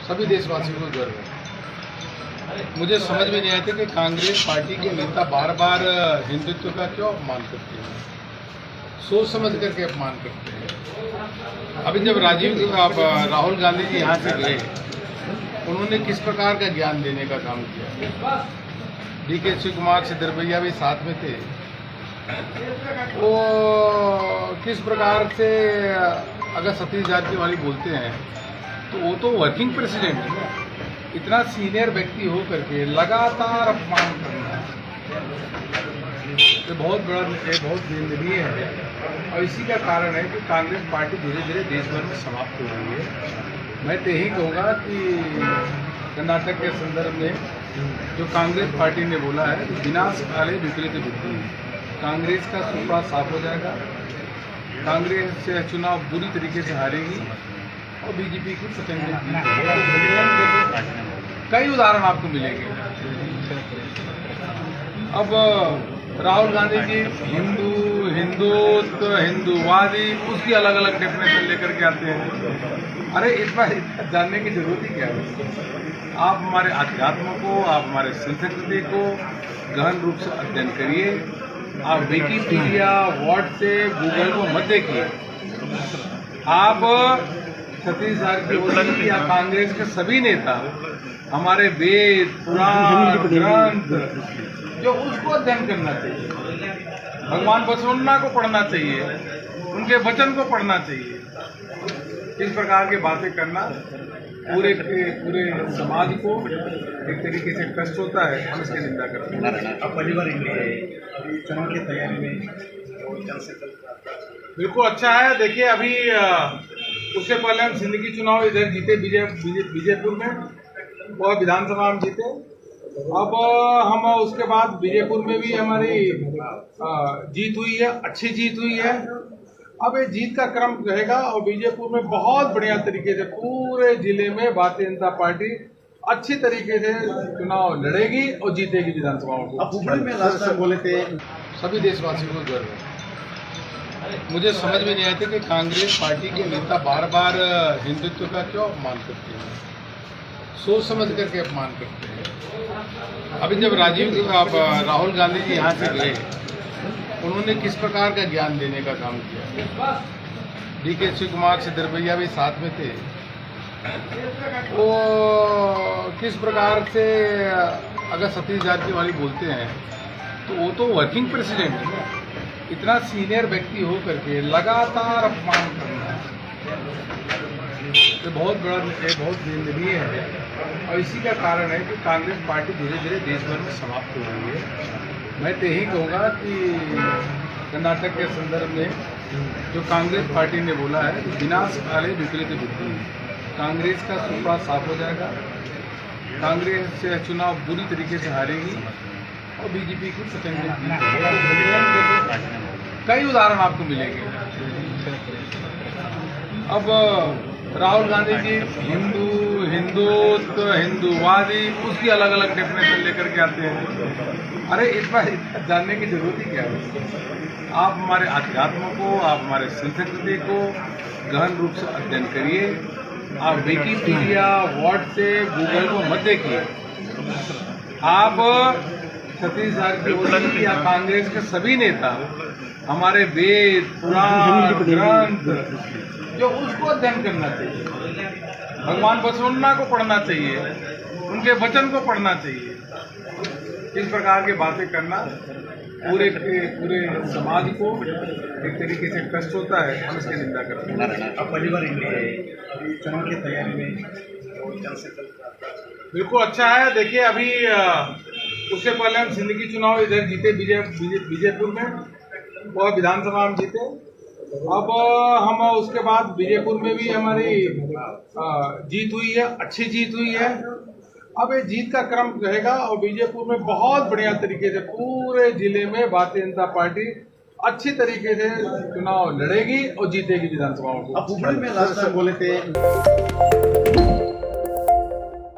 सभी देशवासियों को गर्व है। मुझे समझ में नहीं आता कि कांग्रेस पार्टी के नेता बार बार हिंदुत्व का क्यों अपमान करते हैं, सोच समझ करके अपमान करते हैं। अभी जब राहुल गांधी जी यहाँ से गए, उन्होंने किस प्रकार का ज्ञान देने का काम किया। DK शिवकुमार सिद्धरमैया भी साथ में थे। वो किस प्रकार से अगर सतीश जारकीहोली बोलते हैं तो वो तो वर्किंग प्रेसिडेंट है। इतना सीनियर व्यक्ति हो करके लगातार अपमान करना ये बहुत निंदनीय है। और इसी का कारण है कि कांग्रेस पार्टी धीरे धीरे देश भर में समाप्त हो रही है। मैं तो यही कहूँगा कि कर्नाटक के संदर्भ में जो कांग्रेस पार्टी ने बोला है कि विनाश काले विपरीत बुद्धि, कांग्रेस का सूपा साफ हो जाएगा। कांग्रेस से चुनाव बुरी तरीके से हारेगी और बीजेपी की प्रचंड जीत होगी। कई उदाहरण आपको मिलेंगे। अब राहुल गांधी जी हिंदुत्व हिंदूवादी उसकी अलग अलग डेफिनेशन लेकर के आते हैं। अरे इस बार जानने की जरूरत ही क्या है। आप हमारे अध्यात्म को, आप हमारे संस्कृति को गहन रूप से अध्ययन करिए। आप विकिपीडिया, व्हाट्सएप, गूगल को मत देखिए। आप सतीश जारकीहोली या कांग्रेस के सभी नेता हमारे वेद, पुराण, ग्रंथ जो उसको अध्ययन करना चाहिए। भगवान बसवन्ना को पढ़ना चाहिए, उनके वचन को पढ़ना चाहिए। इस प्रकार की बातें करना पूरे समाज को एक तरीके से कष्ट होता है। हम इसकी निंदा करते हैं। अब पहली बार चुनाव की तैयारी में बिल्कुल अच्छा है। देखिए अभी उससे पहले हम सिंदगी चुनाव इधर जीते बीजेपुर में और विधानसभा में जीते। अब हम उसके बाद बीजेपुर में भी हमारी जीत हुई है, अच्छी जीत हुई है। अब ये जीत का क्रम रहेगा और बीजेपुर में बहुत बढ़िया तरीके से पूरे जिले में भारतीय जनता पार्टी अच्छी तरीके से चुनाव लड़ेगी और जीतेगी विधानसभाओं को। अब हुबली में लास्ट टाइम बोले थे सभी देशवासियों को गर्व है। मुझे समझ में नहीं आता कि कांग्रेस पार्टी के नेता बार बार हिंदुत्व का क्यों अपमान करते हैं, सोच समझ करके अपमान करते हैं। अभी जब राहुल गांधी जी यहाँ से गए, उन्होंने किस प्रकार का ज्ञान देने का काम किया। DK शिवकुमार सिद्धरमैया भी साथ में थे। वो किस प्रकार से अगर सतीश जारकीहोली बोलते हैं तो वो तो वर्किंग प्रेसिडेंट है। इतना सीनियर व्यक्ति हो करके लगातार अपमान करना ये बहुत निंदनीय है। और इसी का कारण है कि कांग्रेस पार्टी धीरे धीरे देश भर में समाप्त हो रही है। मैं तो यही कहूँगा कि कर्नाटक के संदर्भ में जो कांग्रेस पार्टी ने बोला है कि विनाश काले विपरीत बुद्धि, कांग्रेस का सूपा साफ हो जाएगा। कांग्रेस से चुनाव बुरी तरीके से हारेगी और बीजेपी की प्रचंड जीत होगी। कई उदाहरण आपको मिलेंगे। अब राहुल गांधी जी हिंदुत्व हिंदूवादी उसकी अलग अलग डेफिनेशन लेकर के आते हैं। अरे इस बार जानने की जरूरत ही क्या है। आप हमारे अध्यात्म को, आप हमारे संस्कृति को गहन रूप से अध्ययन करिए। आप विकिपीडिया, व्हाट्सएप, गूगल को मत देखिए। आप सतीश जारकीहोली या कांग्रेस के सभी नेता हमारे वेद, पुराण, ग्रंथ जो उसको अध्ययन करना चाहिए। भगवान बसवन्ना को पढ़ना चाहिए, उनके वचन को पढ़ना चाहिए। इस प्रकार की बातें करना पूरे समाज को एक तरीके से कष्ट होता है। हम इसकी निंदा करते हैं। अब पहली बार चुनाव की तैयारी में बिल्कुल अच्छा है। देखिए अभी उससे पहले हम सिंदगी चुनाव इधर जीते बीजेपुर में और विधानसभा में जीते। अब हम उसके बाद बीजेपुर में भी हमारी जीत हुई है, अच्छी जीत हुई है। अब ये जीत का क्रम रहेगा और बीजेपुर में बहुत बढ़िया तरीके से पूरे जिले में भारतीय जनता पार्टी अच्छी तरीके से चुनाव लड़ेगी और जीतेगी विधानसभाओं को। अब हुबली में लास्ट टाइम बोले थे